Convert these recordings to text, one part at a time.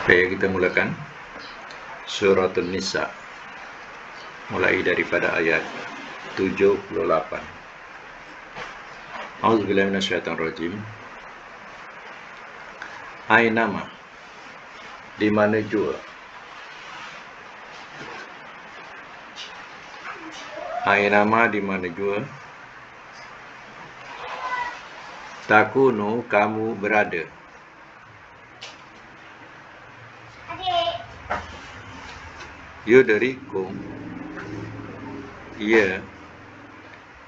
Baik, kita mulakan Suratul Nisa, mulai daripada ayat 78. A'udzubillahi minasyaitonirrajim. Ainama, di mana jua. Ainama, di mana jua. Takunu, kamu berada. Yudrikum, ia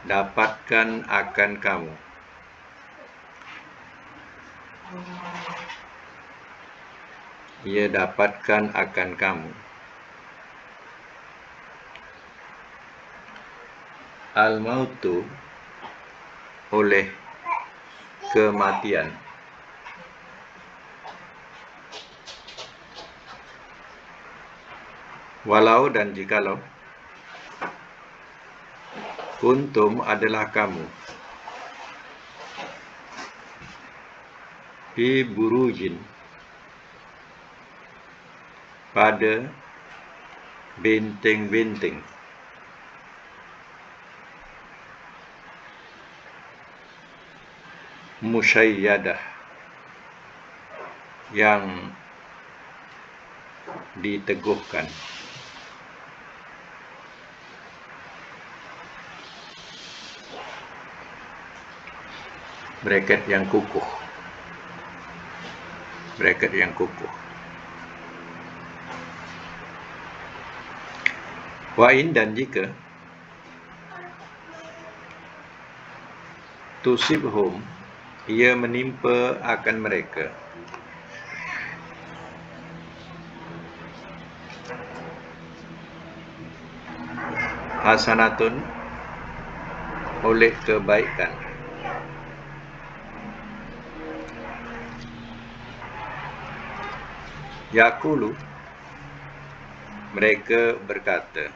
dapatkan akan kamu. Ia dapatkan akan kamu. Al-mautu, oleh kematian. Walau dan jikalau. Kuntum adalah kamu. Fi burujin, pada benteng-benteng. Musyayyadah, yang diteguhkan. Braket yang kukuh. Braket yang kukuh. Wa'in, dan jika. Tusibhum, ia menimpa akan mereka. Hasanatun, oleh kebaikan. Yaqulu, mereka berkata.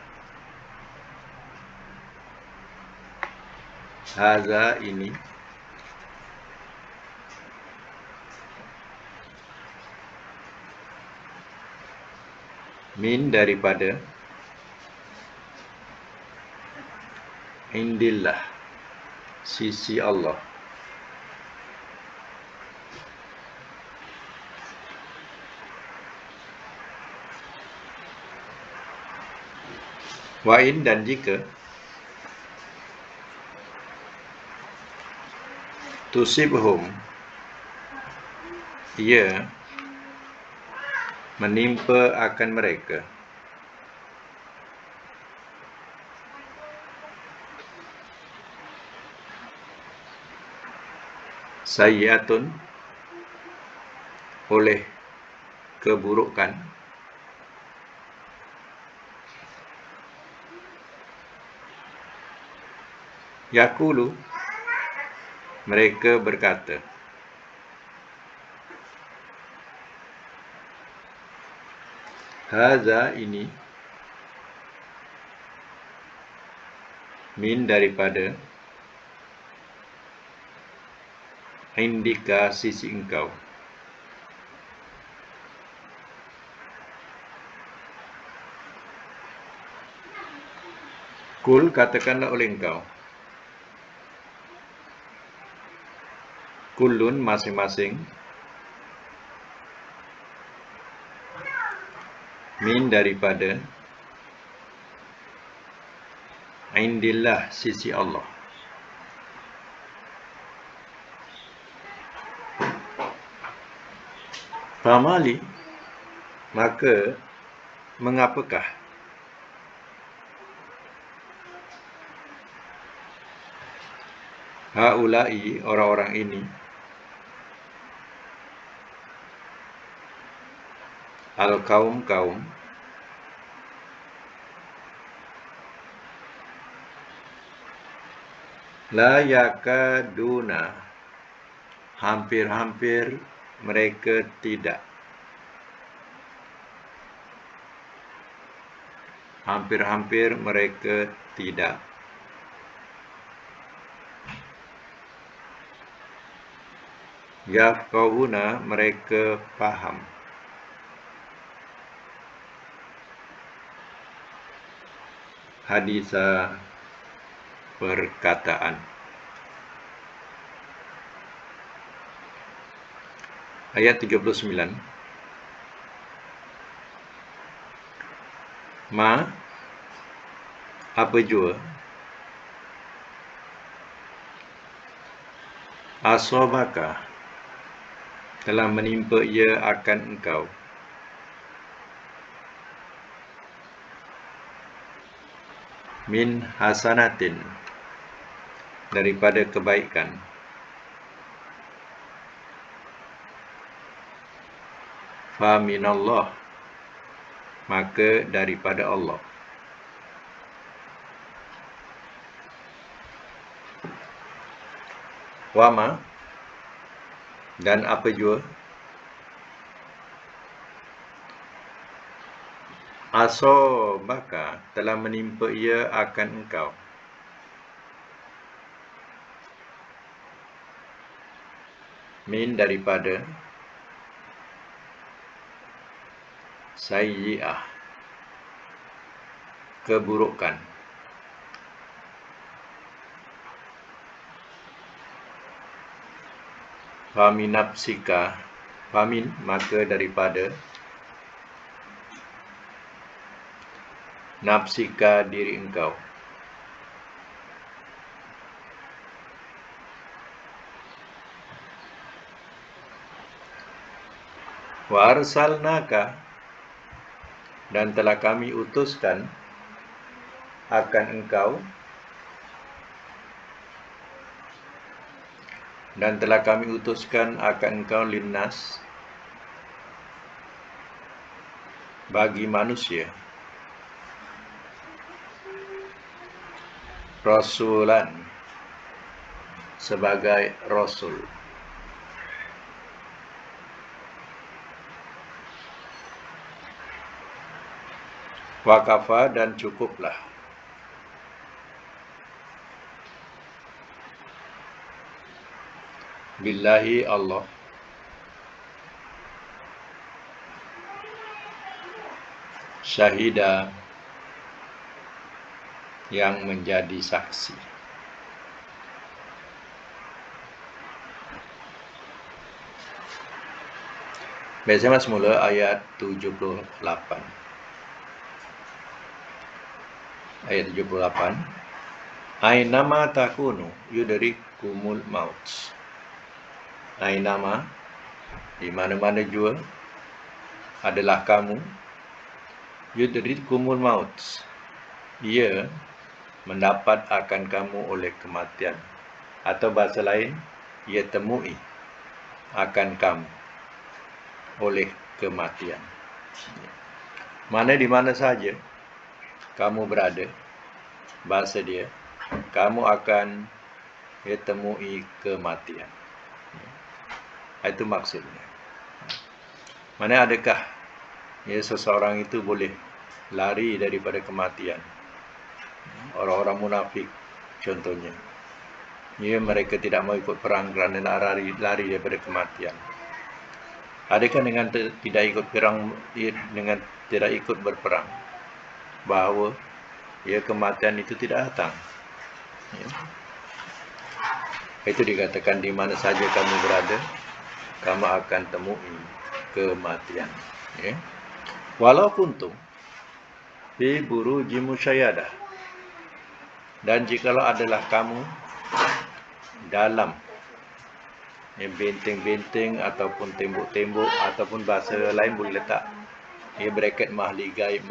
Haza, ini. Min, daripada. Indillah, sisi Allah. Wa'in, dan jika. Tusibhum, ia menimpa akan mereka. Sayyi'atun, oleh keburukan. Yaqulu, mereka berkata. Haza, ini. Min, daripada. Indika, sisi engkau. Kul, katakanlah oleh engkau. Kullun, masing-masing. Min, daripada. Indillah, sisi Allah. Famali, maka mengapakah. Haulai, orang-orang ini. Al-kaum, kaum. La yakaduna, hampir-hampir mereka tidak. Hampir-hampir mereka tidak. Yafqahuna, mereka paham. hadisa perkataan. Ayat 39. Ma apa jua asobaka telah menimpa ia akan engkau min hasanatin daripada kebaikan fa minallah maka daripada Allah. Wama dan apa jua asobaka telah menimpa ia akan engkau min daripada sayyi'ah keburukan faminapsika famin maka daripada nafsika diri engkau wa arsalnaka dan telah kami utuskan akan engkau linnas bagi manusia rasulan sebagai rasul. Wakafa dan cukuplah billahi Allah syahida yang menjadi saksi. Biasanya semula ayat 78. Ayat 78. Ainama takunu yudrikumul maut. Ainama di mana-mana jua adalah kamu yudrikumul maut. Ia mendapat akan kamu oleh kematian, atau bahasa lain ia temui akan kamu oleh kematian. Mana di mana saja kamu berada, bahasa dia, kamu akan temui kematian. Itu maksudnya. Mana adakah seseorang itu boleh lari daripada kematian? Orang-orang munafik contohnya, mereka tidak mau ikut perang kerana lari daripada kematian. Adakah dengan tidak ikut perang, dengan tidak ikut berperang, bahawa kematian itu tidak datang? Itu dikatakan di mana saja kamu berada, kamu akan temui kematian. Walau kuntum fi burujin musyayadah, dan jikalau adalah kamu dalam benteng-benteng ataupun tembok-tembok, ataupun bahasa lain boleh letak bracket mahligai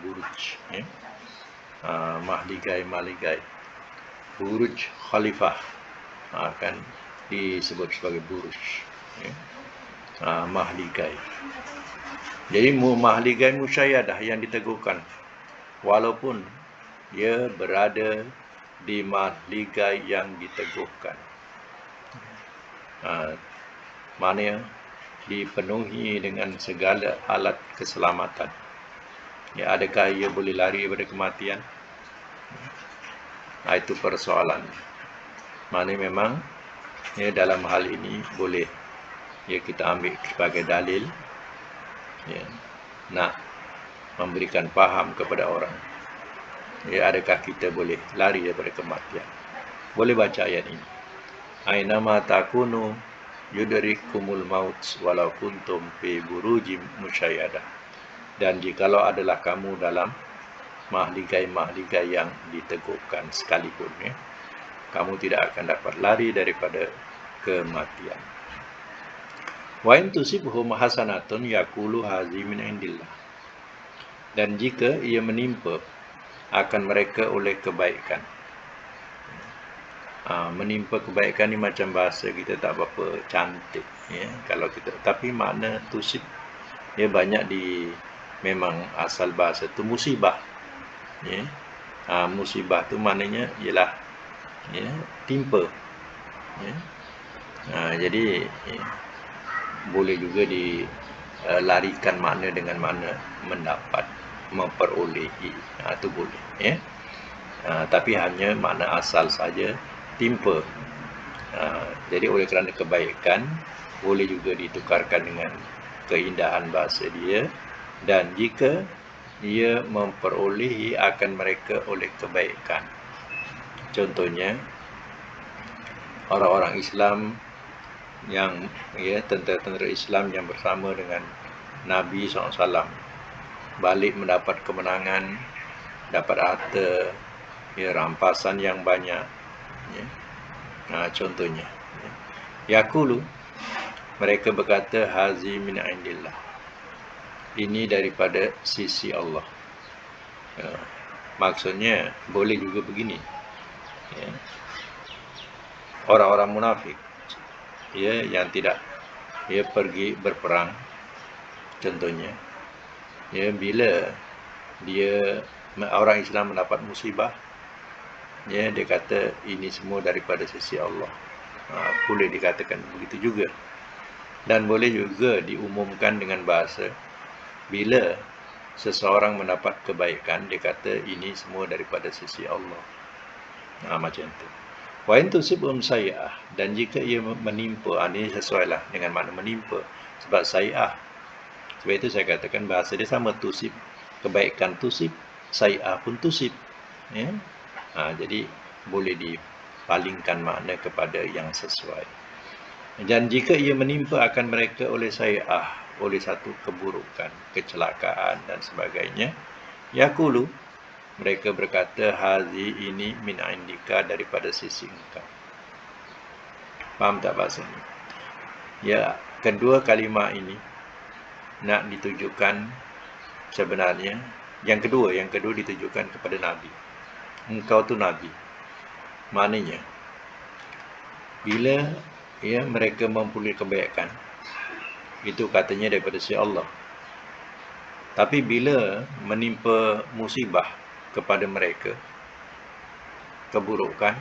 buruj, mahligai buruj khalifah akan disebut sebagai buruj, mahligai. Jadi mahligai musyayadah yang diteguhkan, walaupun ia berada di mahligai yang diteguhkan, mana dipenuhi dengan segala alat keselamatan. Adakah ia boleh lari daripada kematian? Itu persoalan. Mana memang dalam hal ini boleh kita ambil sebagai dalil nak memberikan faham kepada orang Ya, adakah kita boleh lari daripada kematian? Boleh baca ayat ini. Ainama takunu yudrikumul maut walau kuntum fi burujim musyayadah. Dan jikalau adalah kamu dalam mahligai-mahligai yang diteguhkan sekalipun, kamu tidak akan dapat lari daripada kematian. Wa in tusibhum hasanatun yaqulu hazi min indillah. Dan jika ia menimpa akan mereka oleh kebaikan. Menimpa kebaikan ni macam bahasa kita tak berapa cantik, ya. Kalau kita, tapi makna tusib dia banyak di memang asal bahasa tu musibah, ya. Musibah tu maknanya ialah, ya, timpa, ya. Jadi boleh juga dilarikan makna dengan makna mendapat, memperolehi, itu boleh, ya. Tapi hanya makna asal saja timpa. Jadi oleh kerana kebaikan boleh juga ditukarkan dengan keindahan bahasa dia, dan jika ia memperolehi akan mereka oleh kebaikan. Contohnya orang-orang Islam yang, ya, tentera-tentera Islam yang bersama dengan Nabi SAW balik mendapat kemenangan, dapat harta, ya, rampasan yang banyak, ya. Contohnya, yaqulu, mereka berkata hazi min indillah, ini daripada sisi Allah. Maksudnya boleh juga begini, ya. Orang-orang munafik, ya, yang tidak, ya, pergi berperang, contohnya, ya, bila dia orang Islam mendapat musibah, ya, dia kata ini semua daripada sisi Allah. Boleh dikatakan begitu juga. Dan boleh juga diumumkan dengan bahasa bila seseorang mendapat kebaikan, dia kata ini semua daripada sisi Allah. Macam tu. Wa in tusibhum sayyi'ah, dan jika ia menimpa, ini sesuailah dengan makna menimpa, sebab sayyi'ah. Sebab itu saya katakan bahasa dia sama, tusib, kebaikan tusib, sayyi'ah pun tusib, ya. Jadi boleh dipalingkan makna kepada yang sesuai. Dan jika ia menimpa akan mereka oleh sayyi'ah, oleh satu keburukan, kecelakaan dan sebagainya, yaqulu, mereka berkata hazi, ini min indika, daripada sisi engkau. Faham tak bahasa ini? Ya, kedua kalimah ini nak ditujukan sebenarnya, yang kedua ditujukan kepada Nabi. Engkau tu Nabi. Maknanya bila, ya, mereka mempunyai kebaikan, itu katanya daripada sisi Allah. Tapi bila menimpa musibah kepada mereka, keburukan,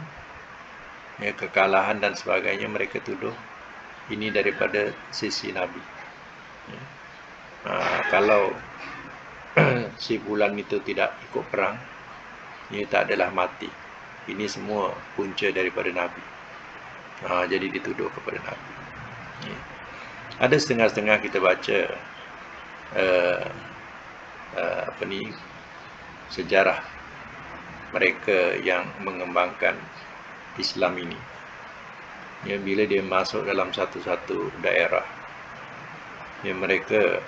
ya, kekalahan dan sebagainya, mereka tuduh ini daripada sisi Nabi, ya. Kalau si bulan itu tidak ikut perang, ia tak adalah mati, ini semua punca daripada Nabi. Jadi dituduh kepada Nabi, ya. Ada setengah-setengah kita baca sejarah mereka yang mengembangkan Islam ini, ya, bila dia masuk dalam satu-satu daerah, ya, mereka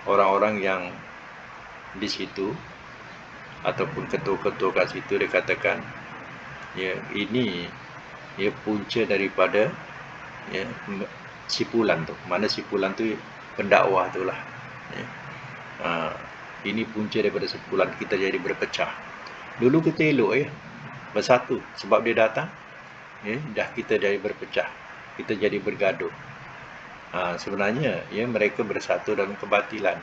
orang-orang yang di situ ataupun ketua-ketua kat situ, dia katakan, ya, ini, ya, punca daripada, ya, sipulan tu. Mana sipulan tu pendakwah tu lah, ya. Ini punca daripada sipulan kita jadi berpecah. Dulu kita elok, ya, bersatu, sebab dia datang, ya, dah kita jadi berpecah, kita jadi bergaduh. Sebenarnya, ya, mereka bersatu dalam kebatilan,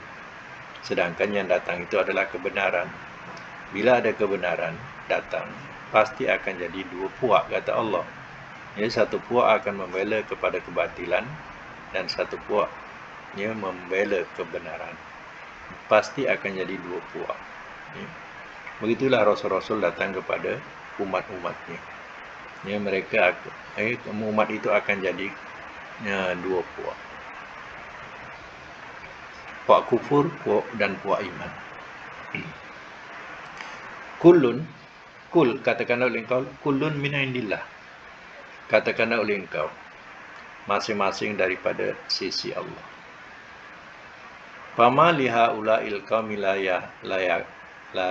sedangkan yang datang itu adalah kebenaran. Bila ada kebenaran datang, pasti akan jadi dua puak, kata Allah. Ya, satu puak akan membela kepada kebatilan, dan satu puak, ya, membela kebenaran. Pasti akan jadi dua puak, ya. Begitulah Rasul-Rasul datang kepada umat-umatnya, ya, mereka, umat itu akan jadi, ya, dua puak. Puak kufur dan puak iman. Kullun, kul, katakanlah oleh engkau, kullun min indillah. Katakanlah oleh engkau, masing-masing daripada sisi Allah. Fama liha ula'il qaumi la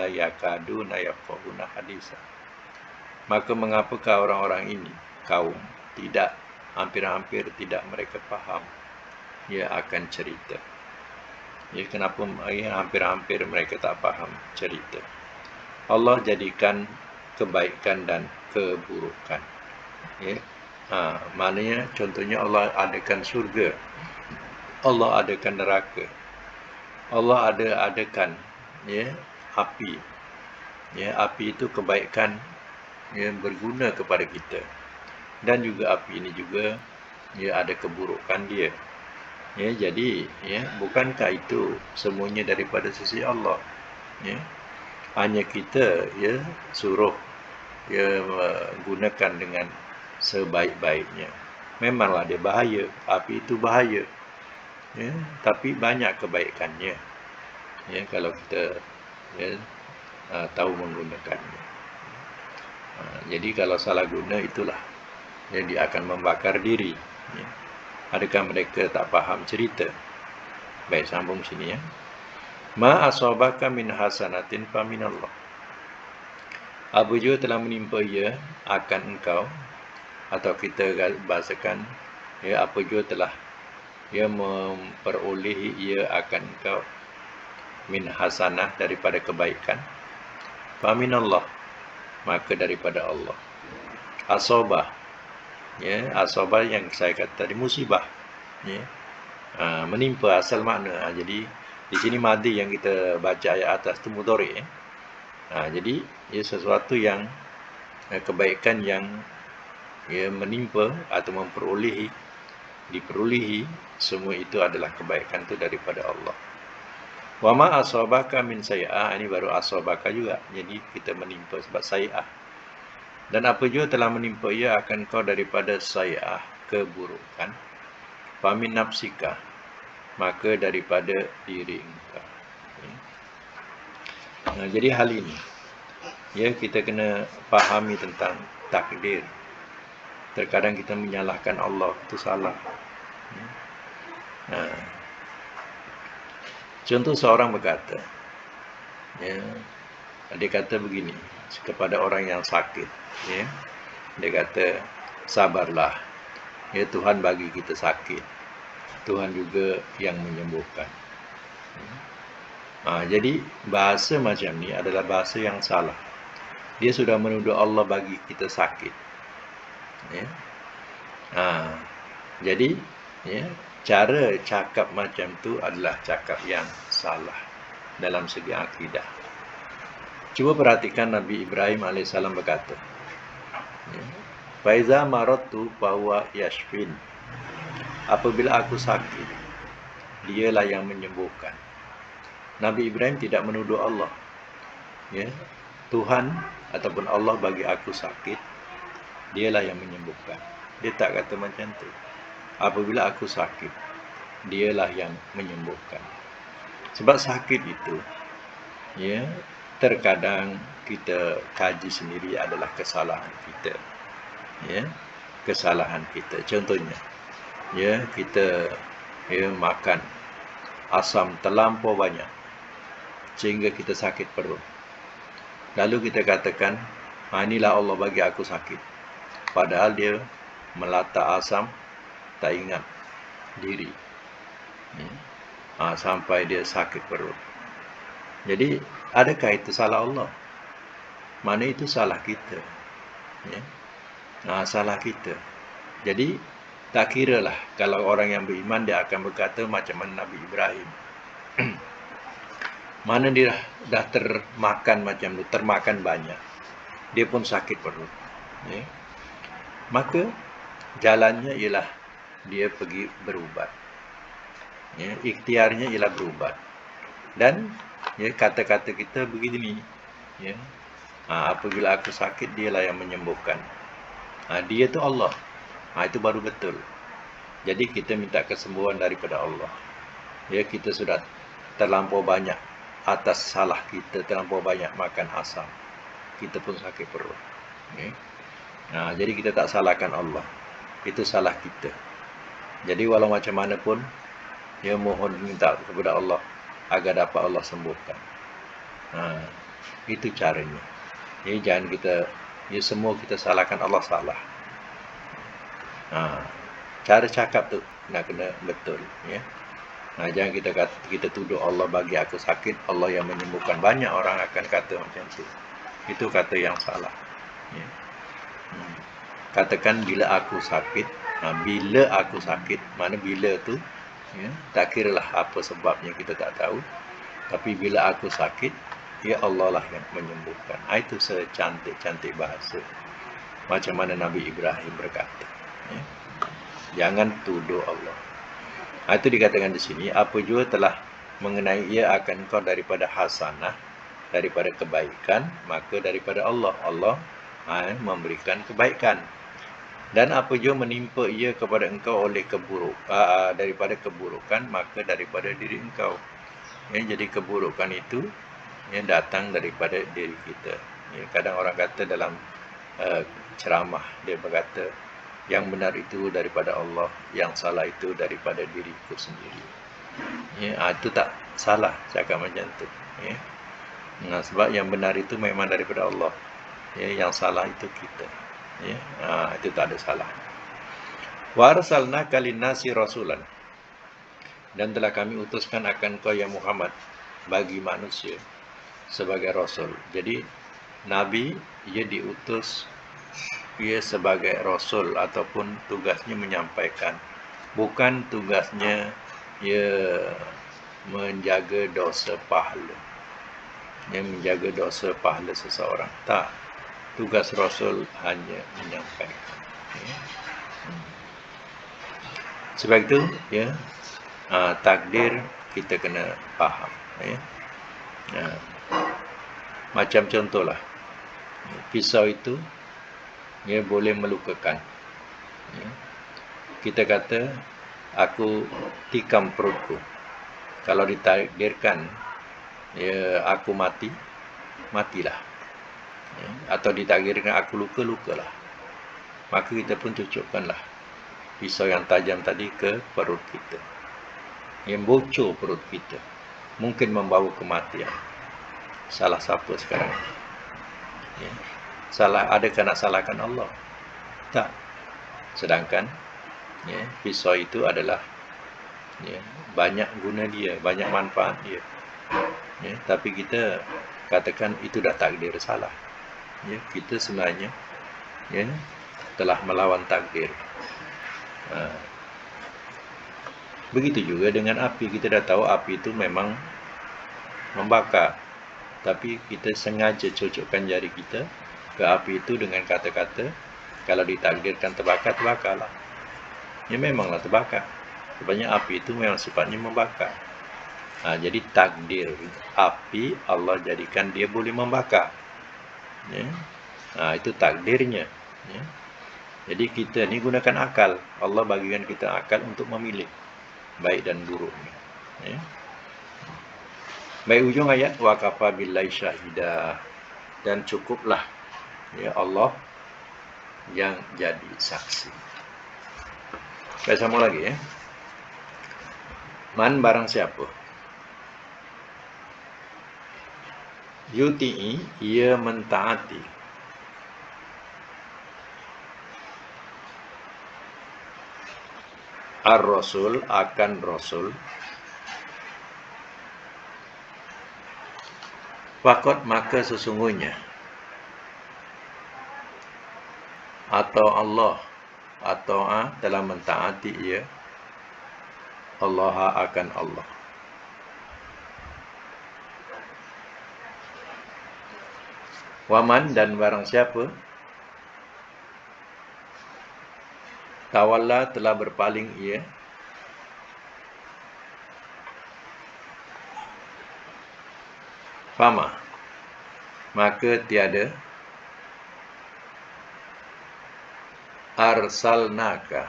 yakaduna yafqahuna hadisa. Maka mengapakah orang-orang ini, kaum, tidak, hampir-hampir tidak mereka faham akan cerita. Kenapa hampir-hampir mereka tak faham cerita? Allah jadikan kebaikan dan keburukan. Maknanya contohnya Allah adakan surga, Allah adakan neraka, Allah adakan api. Api itu kebaikan berguna kepada kita, dan juga api ini juga ada keburukan dia. Jadi bukankah itu semuanya daripada sisi Allah? Hanya kita suruh gunakan dengan sebaik-baiknya. Memanglah dia bahaya, api itu bahaya, tapi banyak kebaikannya kalau kita tahu menggunakannya. Jadi kalau salah guna, itulah dia akan membakar diri. Adakah mereka tak faham cerita? Baik, sambung sini Ma asabaka min hasanatin fa minallah. Apa jua telah menimpa ia akan engkau, atau kita bahasakan apa jua telah memperolehi ia akan engkau, min hasanah, daripada kebaikan, fa minallah, maka daripada Allah. Asabah, asabah yang saya kata tadi, musibah, menimpa asal makna. Jadi di sini madhi yang kita baca ayat atas itu mudhari. Jadi sesuatu yang kebaikan yang menimpa atau diperolehi, semua itu adalah kebaikan itu daripada Allah. Wa ma asabaka min sayyi'ah, ini baru asabaka juga. Jadi kita menimpa sebab sayyi'ah. Dan apa juga telah menimpa ia akan kau daripada sayyi'ah, keburukan, fa min nafsika, maka daripada diri engkau. Jadi hal ini kita kena fahami tentang takdir. Terkadang kita menyalahkan Allah, itu salah. Contoh seorang berkata, dia kata begini kepada orang yang sakit, dia kata, sabarlah, Tuhan bagi kita sakit, Tuhan juga yang menyembuhkan. Jadi bahasa macam ni adalah bahasa yang salah. Dia sudah menuduh Allah bagi kita sakit. Jadi cara cakap macam tu adalah cakap yang salah dalam segi akidah. Cuba perhatikan Nabi Ibrahim AS berkata, Faiza maratu bahwa yashfin, apabila aku sakit, dialah yang menyembuhkan. Nabi Ibrahim tidak menuduh Allah, Tuhan ataupun Allah bagi aku sakit, dialah yang menyembuhkan. Dia tak kata macam tu. Apabila aku sakit, dialah yang menyembuhkan. Sebab sakit itu, terkadang kita kaji sendiri adalah kesalahan kita. Kesalahan kita. Contohnya, kita makan asam terlampau banyak sehingga kita sakit perut. Lalu kita katakan, inilah Allah bagi aku sakit. Padahal dia melata asam, tak ingat diri, sampai dia sakit perut. Jadi adakah itu salah Allah? Mana itu salah kita? Salah kita. Jadi tak kiralah kalau orang yang beriman dia akan berkata macam mana Nabi Ibrahim. Mana dia dah termakan macam tu, termakan banyak, dia pun sakit perut. Maka jalannya ialah dia pergi berubat. Ikhtiarnya ialah berubat. Dan kata-kata kita begini, apabila aku sakit, dialah yang menyembuhkan. Dia tu Allah. Itu baru betul. Jadi kita minta kesembuhan daripada Allah. Kita sudah terlampau banyak atas salah kita, terlampau banyak makan asam. kita pun sakit perut. Jadi kita tak salahkan Allah. Itu salah kita. Jadi walau macam mana pun, mohon minta kepada Allah agar dapat Allah sembuhkan. Itu caranya. Jadi jangan kita, semua kita salahkan Allah salah. Cara cakap tu kena betul. Jangan kita tuduh Allah bagi aku sakit, Allah yang menyembuhkan. Banyak orang akan kata macam tu. Itu kata yang salah. Katakan bila aku sakit. Bila aku sakit, mana bila tu tak kiralah apa sebabnya, kita tak tahu. Tapi bila aku sakit, Allah lah yang menyembuhkan. Itu secantik-cantik bahasa. Macam mana Nabi Ibrahim berkata. Jangan tuduh Allah. Itu dikatakan di sini, apa jua telah mengenai ia akan engkau daripada hasanah, daripada kebaikan, maka daripada Allah. Allah memberikan kebaikan. Dan apa jua menimpa ia kepada engkau oleh daripada keburukan, maka daripada diri engkau. Jadi keburukan itu datang daripada diri kita. Kadang orang kata dalam ceramah, dia berkata, yang benar itu daripada Allah, yang salah itu daripada diriku sendiri. Itu tak salah cakap macam tu. Sebab yang benar itu memang daripada Allah. Yang salah itu kita. Itu tak ada salah. Wa arsalnaka linnasi rasulan. Dan telah kami utuskan akan kau ya Muhammad bagi manusia sebagai rasul. Jadi Nabi ia diutus sebagai rasul, ataupun tugasnya menyampaikan, bukan tugasnya menjaga dosa pahala, menjaga dosa pahala seseorang. Tak, tugas rasul hanya menyampaikan. Sebab itu takdir kita kena faham. Macam contohlah, pisau itu boleh melukakan. Kita kata, aku tikam perutku. Kalau ditakdirkan aku mati, matilah. Atau ditakdirkan aku luka, lukalah. Maka kita pun cucukkanlah pisau yang tajam tadi ke perut kita. Yang bocor perut kita, mungkin membawa kematian. Salah siapa sekarang? Adakah nak salahkan Allah? Tak. Sedangkan pisau itu adalah banyak guna dia, banyak manfaat dia. Tapi kita katakan itu dah takdir salah. Kita sebenarnya telah melawan takdir. Begitu juga dengan api. Kita dah tahu api itu memang membakar, tapi kita sengaja cocokkan jari kita ke api itu dengan kata-kata, kalau ditakdirkan terbakar, terbakarlah. Memanglah terbakar. Sebenarnya api itu memang sifatnya membakar. Jadi takdir api, Allah jadikan dia boleh membakar. Itu takdirnya. Jadi kita ni gunakan akal. Allah bagikan kita akal untuk memilih baik dan buruknya. Baik, ujung ayat, wa kafa billahi syahida, dan cukuplah Allah yang jadi saksi. Saya sambung lagi Man barang siapa yuti'i, ia mentaati ar-rasul, akan rasul, faqad, maka sesungguhnya, atau Allah, atau telah mentaati ia Allah, akan Allah. Waman, dan barang siapa tawalla, telah berpaling ia fama, maka tiada arsalnaka,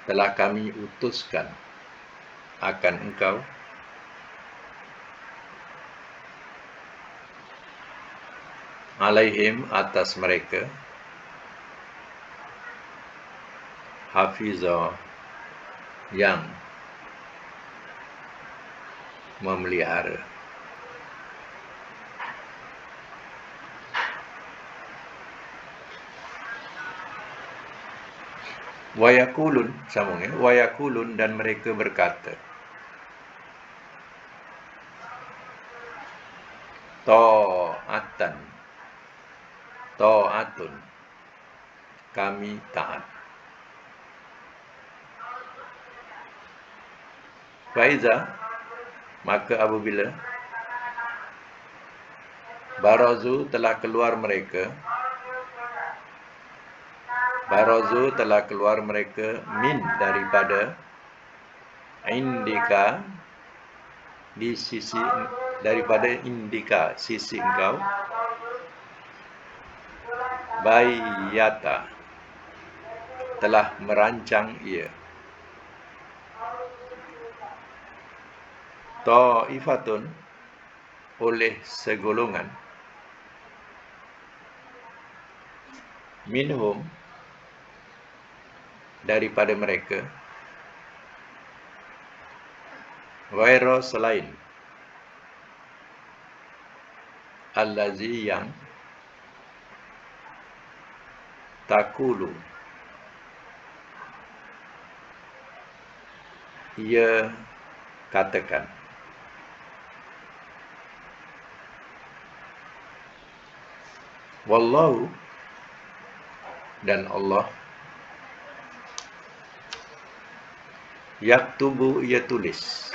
telah kami utuskan akan engkau alaihim atas mereka, hafizah yang memelihara. Wayakulun, sambung ya, wayakulun, dan mereka berkata, ta'atan, ta'atun, kami taat. Faiza, maka apabila barazu telah keluar mereka, barazu telah keluar mereka, min daripada, indika di sisi, daripada indika sisi engkau, bayyata telah merancang ia, ta'ifatun oleh segolongan, minhum daripada mereka, ghaira selain, allazi yang, takulu ia katakan, wallahu, dan Allah, yaktubu ia tulis,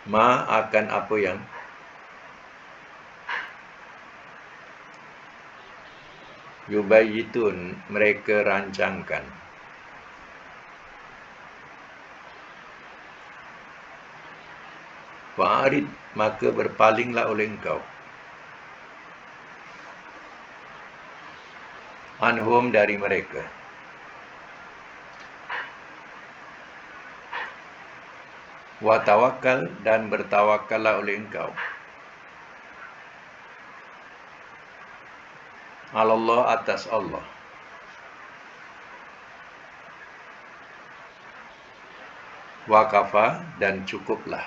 ma akan apa yang, yubayyitun mereka rancangkan, fa'arid maka berpalinglah oleh engkau, anhum dari mereka, wa tawakkal dan bertawakallah oleh engkau, alallah atas Allah, wa kafa dan cukuplah,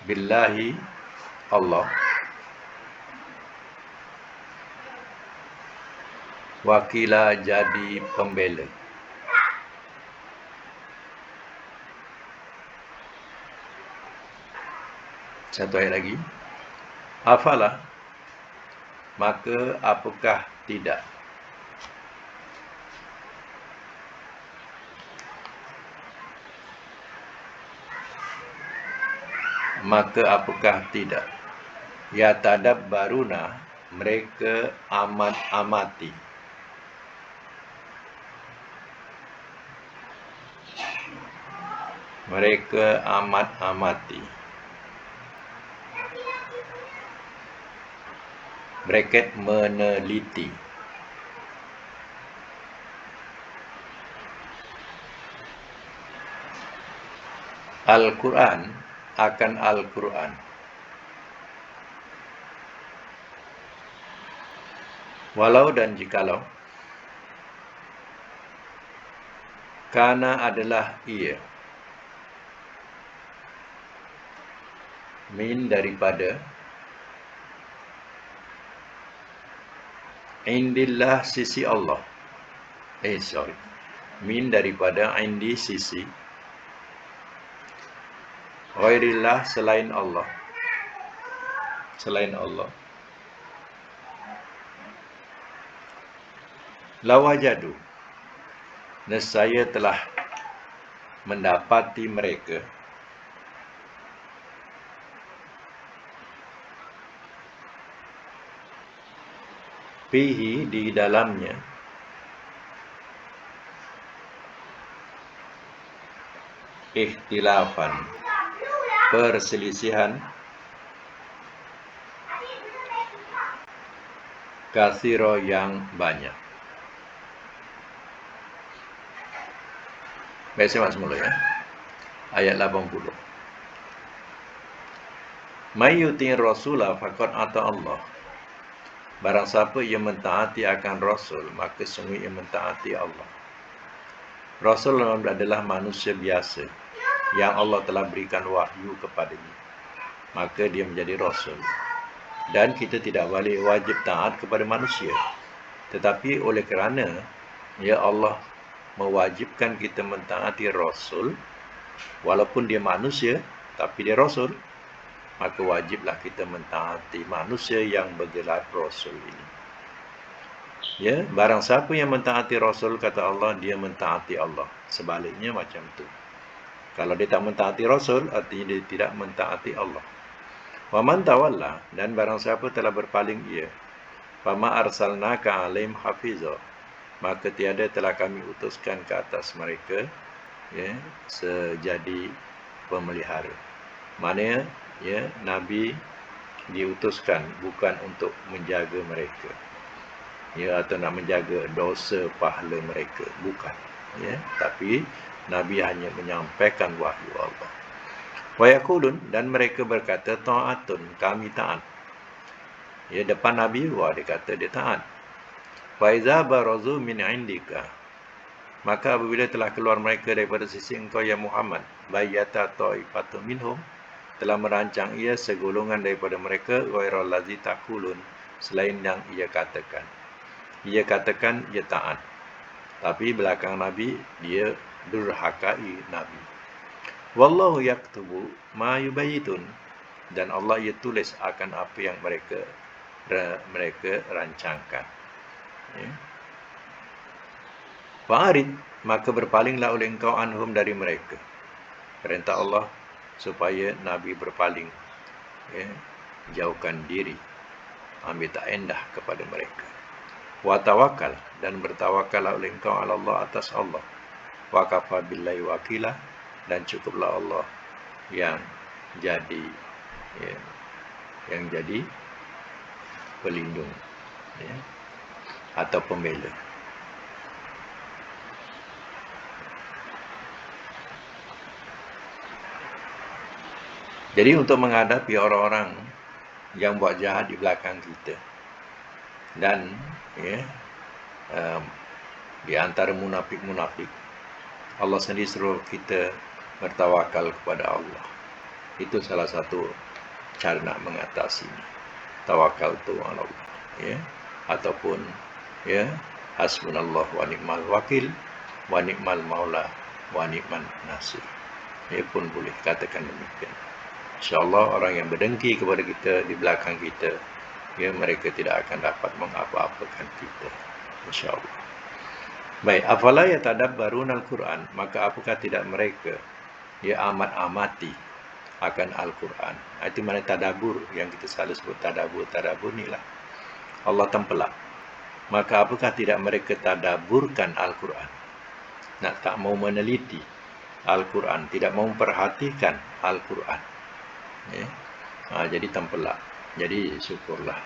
billahi Allah, wakila jadi pembela. Satu ayat lagi. Afalah, maka apakah tidak, maka apakah tidak, ya tadabbaruna mereka amat-amati, mereka amat-amati, bracket meneliti, Al-Quran akan Al-Quran, walau dan jikalau, kana adalah ia, min daripada, indillah sisi Allah, min daripada indi sisi, ghairillah selain Allah, selain Allah, lawajadu nescaya telah mendapati mereka, fihi di dalamnya, ikhtilafan perselisihan, katsira yang banyak. Baik, saya masuk mula ya. ayat 80. May yuti rasulah faqad ata Allah. Barang siapa yang mentaati akan Rasul, maka sungguh ia mentaati Allah. Rasul adalah manusia biasa yang Allah telah berikan wahyu kepadanya. Maka dia menjadi Rasul. Dan kita tidak boleh wajib taat kepada manusia. Tetapi oleh kerana ya Allah mewajibkan kita mentaati Rasul, walaupun dia manusia, tapi dia Rasul, maka wajiblah kita mentaati manusia yang bergelar Rasul ini. Ya, barang siapa yang mentaati Rasul, kata Allah, dia mentaati Allah. Sebaliknya macam tu. Kalau dia tak mentaati Rasul, artinya dia tidak mentaati Allah. Wa man tawalla, dan barang siapa telah berpaling ia, fama arsalnaka alaihim hafizah, maka tiada telah kami utuskan ke atas mereka ya sejadi pemelihara. Maknanya ya, Nabi diutuskan bukan untuk menjaga mereka, ya, atau nak menjaga dosa pahala mereka, bukan, ya, tapi Nabi hanya menyampaikan wahyu Allah. Wa yaqulun, dan mereka berkata, ta'atun, kami taat. Ya, depan Nabi, wah, dia kata dia taat. Wa iza barazu min indika, maka apabila telah keluar mereka daripada sisi engkau ya Muhammad, bayyata ta'ifatu minhum, telah merancang ia segolongan daripada mereka, ghairal ladzi taqulun, selain yang ia katakan. Ia katakan ia taat, tapi belakang Nabi dia durhakai Nabi. Wallahu yaktubu ma yubayitun, dan Allah ia tulis akan apa yang mereka rancangkan. Ya. Fa'arid, maka berpalinglah oleh engkau anhum, dari mereka. Perintah Allah supaya Nabi berpaling, ya, jauhkan diri, ambil tak endah kepada mereka. Wa tawakkal, dan bertawakallah oleh engkau ala Allah, atas Allah. Wa kafa billahi wakila, dan cukuplah Allah yang jadi ya, yang jadi pelindung, ya, atau pembela. Jadi untuk menghadapi orang-orang yang buat jahat di belakang kita, dan ya, di antara munafik-munafik, Allah sendiri suruh kita bertawakal kepada Allah. Itu salah satu cara nak mengatasinya. Tawakal tu ala Allah, ya, ataupun ya, hasbunallah wa ni'mal wakil, wa ni'mal maula, wa ni'man nasir. Ia pun boleh katakan demikian. InsyaAllah orang yang berdengki kepada kita di belakang kita, ya, mereka tidak akan dapat mengapa-apakan kita, insyaAllah. Baik, afala yatadabbarun al-Quran, maka apakah tidak mereka ya amat-amati akan Al-Quran. Itu mana tadabur, yang kita selalu sebut tadabur ni lah Allah tempelak. Maka apakah tidak mereka tadaburkan Al-Quran, tak mau meneliti Al-Quran, tidak mau memperhatikan Al-Quran, ya. Jadi tempelak. Jadi syukurlah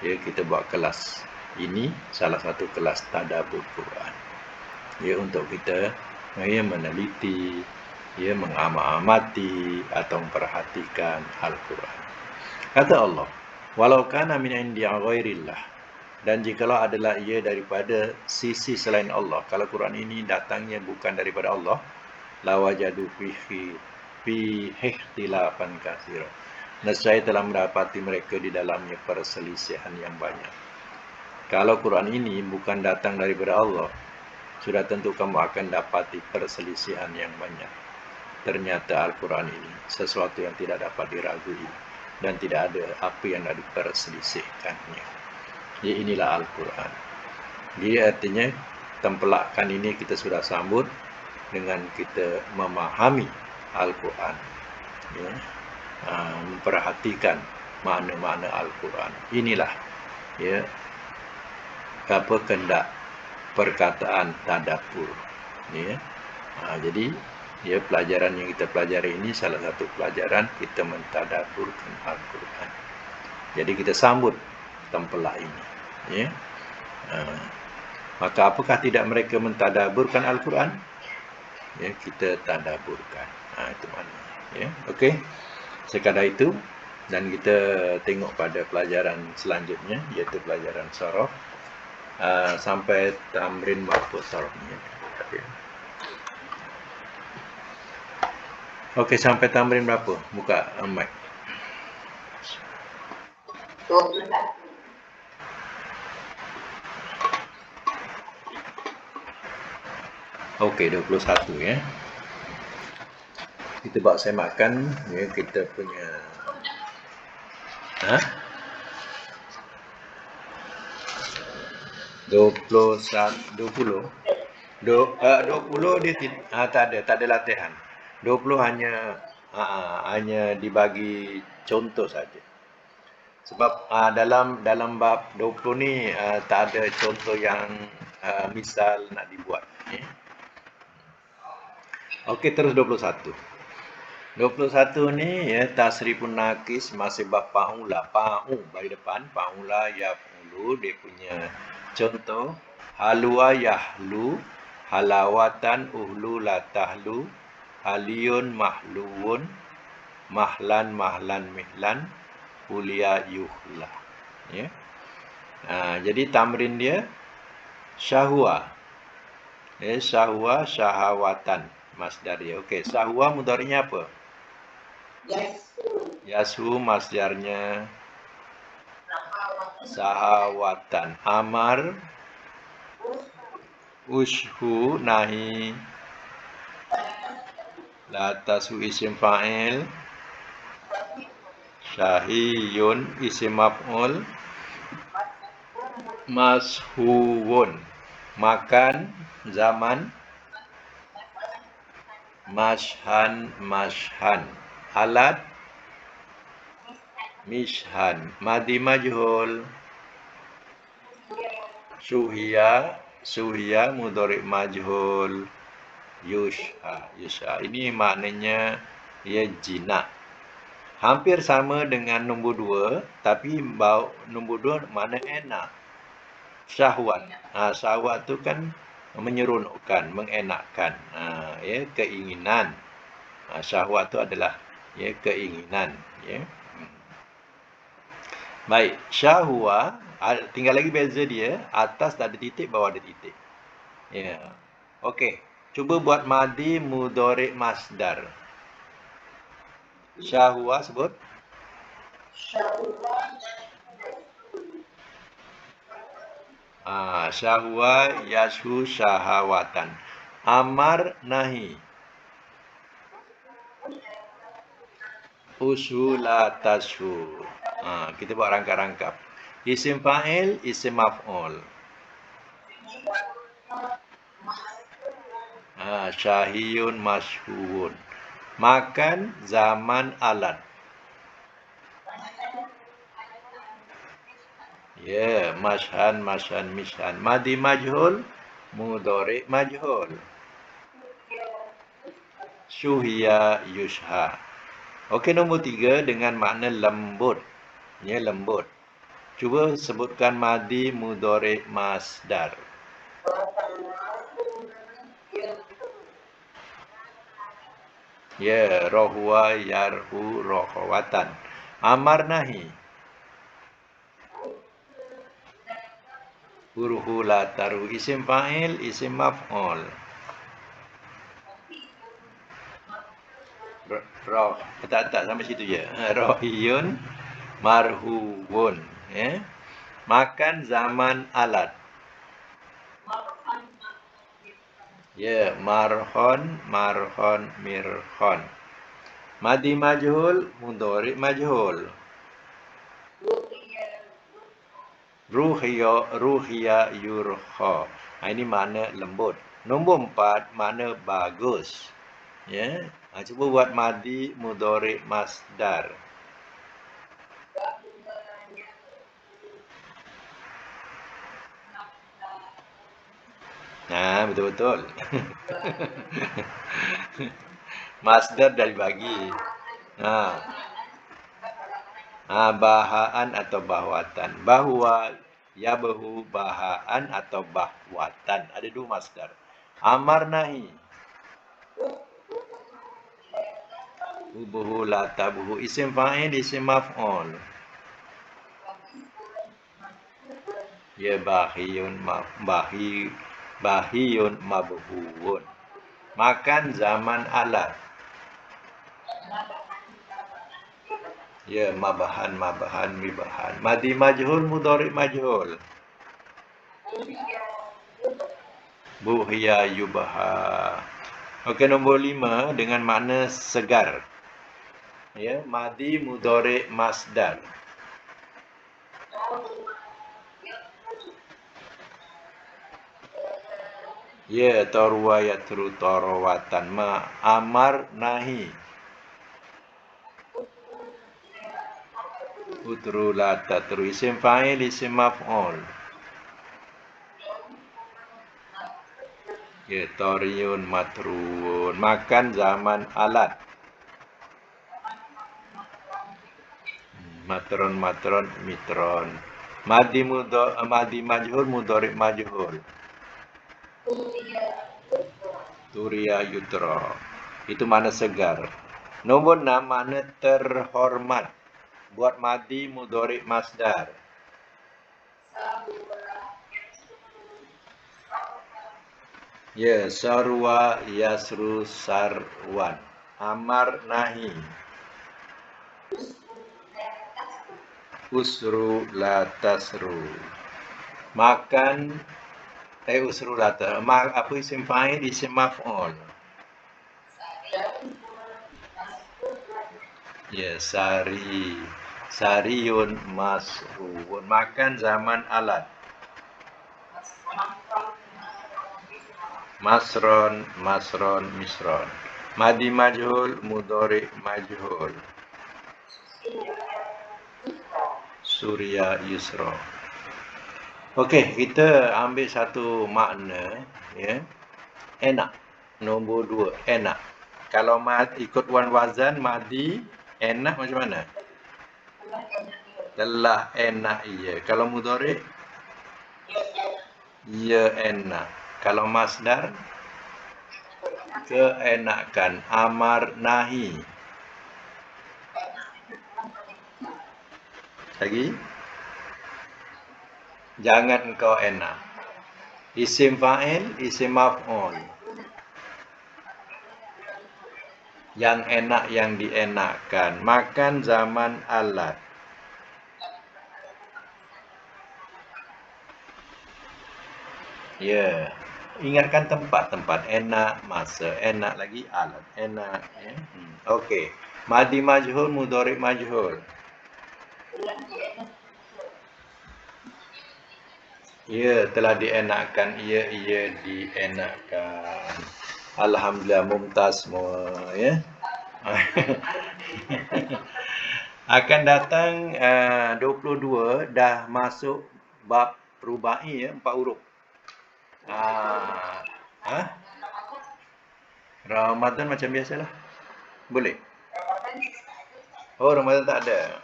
ya, kita buat kelas ini salah satu kelas tadabbur Quran, ya, untuk kita ya meneliti, ya, mengamati atau memperhatikan Al-Quran. Kata Allah, walau kana min indi ghairillah, dan jikalau adalah ia daripada sisi selain Allah, kalau Quran ini datangnya bukan daripada Allah, la wajadu fihi ikhtilafan katsira, nescaya telah mendapati mereka di dalamnya perselisihan yang banyak. Kalau Quran ini bukan datang daripada Allah, sudah tentu kamu akan dapati perselisihan yang banyak. Ternyata Al-Quran ini sesuatu yang tidak dapat diragui, dan tidak ada apa yang nak diperselisihkannya. Jadi inilah Al-Quran. Jadi artinya tempelakan ini kita sudah sambut dengan kita memahami Al-Quran, ya, memperhatikan makna-makna Al-Quran. Inilah ya apa kehendak perkataan tadabbur, ya. Jadi ya, pelajaran yang kita pelajari ini salah satu pelajaran kita mentadabburkan Al-Quran. Jadi kita sambut tempelak ini, ya. Maka apakah tidak mereka mentadabburkan Al-Quran? Ya, kita tadaburkan. Itu mana. Ya, okey. Sekadar itu, dan kita tengok pada pelajaran selanjutnya, iaitu pelajaran sorof. Sampai tamrin berapa sorofnya. Okey, sampai tamrin berapa? Buka mic. 21. Okey, 21 ya. Kita buat semakan ya, kita punya 20 dia tak ada latihan. 20 hanya dibagi contoh saja. Sebab dalam bab 20 ni tak ada contoh yang misal nak dibuat. Okey, terus 21. 21 ni ya, tasrifun nakis masih bab fa'ula. Fa'u bagi depan, fa'ula yaf'ulu, dia punya contoh. Halwa yahlu, halawatan uhlu latahlu, haliyun mahluun, mahlan mihlan, hulia yuhla. Ya. Jadi tamrin dia syahwa. Syahwa syahawatan masdar dia. Okey, syahwa mudhari'nya apa? Yasu masdarnya sahawatan. Amar ushu nahi latasu isim fa'il, syahiyun isim maf'ul, mashuwun makan, zaman, mashan alat, mishan, madi majhul, suhiya mudhari' majhul, yusha. Ini maknanya ia jinak. Hampir sama dengan nombor 2, tapi nombor 2 makna enak. Syahwat. Syahwat tu kan menyeronokkan, mengenakkan. Ya, keinginan. Syahwat tu adalah ya keinginan, ya. Baik, syahwa tinggal lagi beza dia, atas tak ada titik, bawah ada titik. Ya. Okey, cuba buat madi mudhari' masdar. Syahwa sebut. Syahwa yashu syahawatan. Amar nahi. Usula tashu. Kita buat rangkap-rangkap. Isim fa'il, isim maf'ul. Syahiyun mashhuun. Makan, zaman, alat. Ya, mashan, mishan. Madi majhul, mudhari' majhul. Syuhiya yusha. Okey, nombor 3 dengan makna lembut. Ya, lembut. Cuba sebutkan madi mudhari' masdar. Ya, rohwa yarhu rohwatan. Amar nahi. Urhu la taru. Isim fa'il, isim maf'ul. Tak sampai situ je. Rohiyun marhuwun. Ya. Makan, zaman, alat. Ya, marhon, mirhon. Madi majhul, mudhari' majhul. Ruhiya yurha. Ini makna lembut. Nombor 4 makna bagus. Ya. Cuba buat madi mudhari' masdar. Betul-betul. Masdar dah dibagi. Bahaan atau bahwatan. Bahwa, yabahu, bahaan atau bahwatan. Ada 2 masdar. Amar nahi. Hubuhu la tabuhu. Isim fa'il, isim maf'ul. Ya bahiyun bahiyun mabhuun. Makan zaman alat. Ya mabahan mibahan. Madi majhul mudhari majhul. Buhya yubaha. Okey, nombor 5 dengan makna segar. Ya, madi mudhari masdar. Ya, tarwa yatru tarawatan ma amar nahi. Utru la tatru. Isim fa'il, isim maf'ul. Ya, tariyun matrun. Makan zaman alat. Matron mitron. Madi majhul mudhari majhul. Turia yutra. Itu makna segar. Nombor 6 makna terhormat. Buat madi mudhari masdar. Ya, sarwa yasru sarwan. Amar nahi. Usru la tasru. Makan usru la tasru. Apa isim fa'il, isim maf'ul. Ya, Sariyun masruun. Makan zaman alat. Misron. Madi majhul mudhari majhul. Surya yusra. Okey, kita ambil satu makna, ya. Enak. Nombor 2, enak. Kalau ikut wan wazan madi enak macam mana? Telah enak ia. Kalau mudhari ya enak. Kalau masdar keenakan. Amar nahi. Lagi? Jangan engkau enak. Isim fa'il, isim maf'ul. Yang enak, yang dienakkan. Makan zaman alat. Ya. Ingatkan tempat-tempat. Enak, masa. Enak lagi, alat. Enak. Ya. Okey. Madi majhul, mudhari majhul. Ya, telah dienakkan. Ia dienakkan. Alhamdulillah, mumtaz semua. Ya. Akan datang 22 dah masuk bab rubai, ya, 4 huruf. Ramadan macam biasalah. Boleh? Oh, Ramadan tak ada.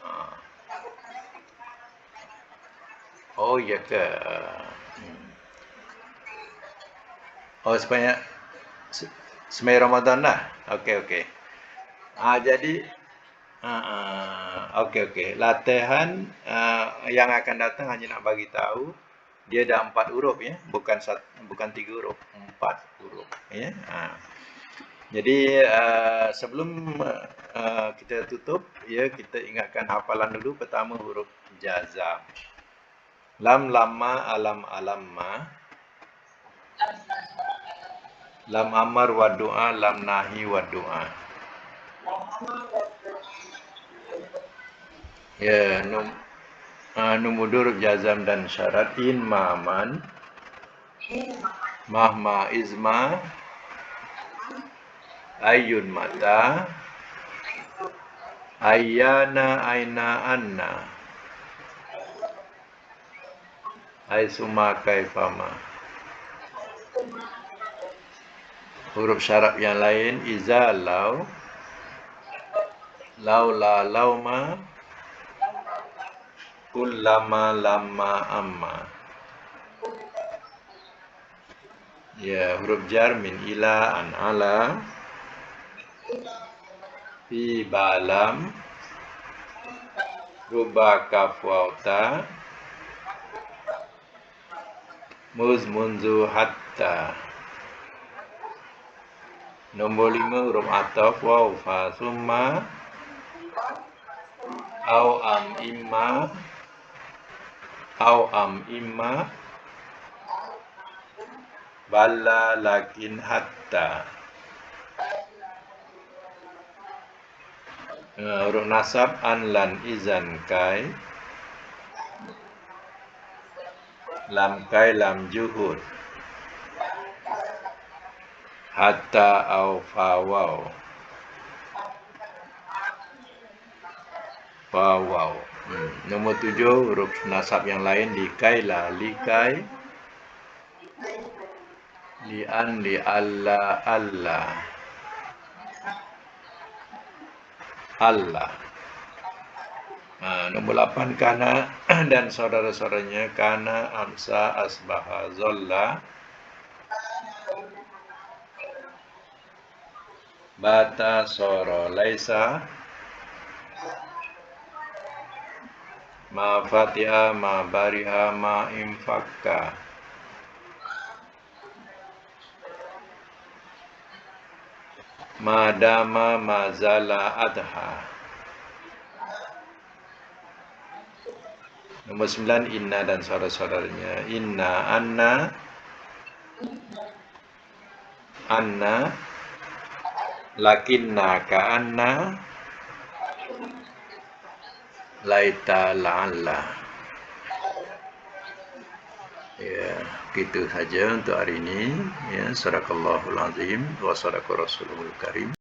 Oh, ya ke? Oh, sebanyak semai Ramadan lah. Okey. Jadi okey. Latihan yang akan datang hanya nak bagi tahu dia dah 4 huruf, ya. Bukan 3 huruf, 4 huruf, ya. Jadi sebelum kita tutup, ya, kita ingatkan hafalan dulu. Pertama huruf jazam. Lam lamma alam alamma. Lam amar wa doa, lam nahi wa doa. Ya, nombor huruf jazam dan syarat. In maman, mahma izma, ayun mata, ayana aina anna, aisuma kaifama. Huruf syarat yang lain. Iza lau, laula lauma, kullama lamma amma. Ya, huruf jar min ila an ala, Fi balam. Rubaka fauta. Muz munzu hatta. Nombor 5 huruf ataf waw fa summa au am imma balla lakin hatta. Huruf nasab an lan izan kai. Lam kai lam juhud. Hatta au fa waw. Fa waw. Nombor 7 huruf nasab yang lain likai la likai. Lian li alla alla. Allah. Nombor 8 kana dan saudara-saudaranya kana amsa asbaha zolla. Bata soro laisa. Ma fatiha ma bariha ma infakka. Ma dama ma zala adha. Nombor 9 inna dan saudara-saudaranya inna anna lakinna ka anna laita la'alla. Ya, gitu saja untuk hari ini. Ya, sadaqallahul azim wa sadaqa rasulul karim.